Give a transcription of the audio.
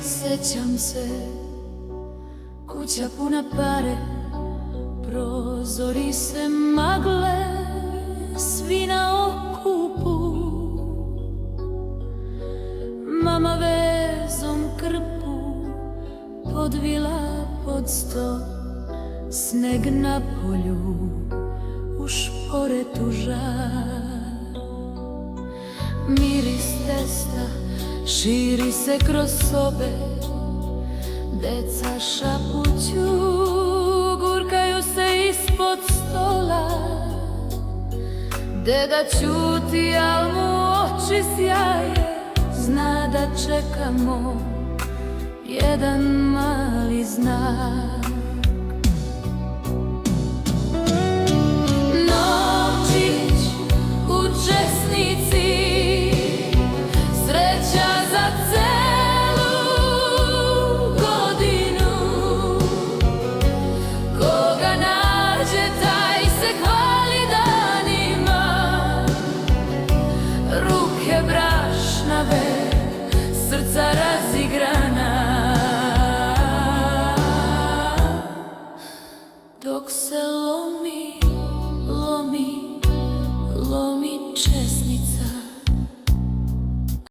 Sjećam se, kuća puna pare, prozori se magle, svi na okupu. Mama vezom krpu podvila pod sto, sneg na polju u šporetu žar. Miris testa širi se kroz sobe, deca šapuću, gurkaju se ispod stola. Deda ćuti, al mu oči sjaje, zna da čekamo jedan mali znak. Novčić u česnici, sreća za celu godinu. Koga nađe, taj se hvali danima. Ruke brašnave, srca razigrana. Dok se lomi, lomi, lomi čestica.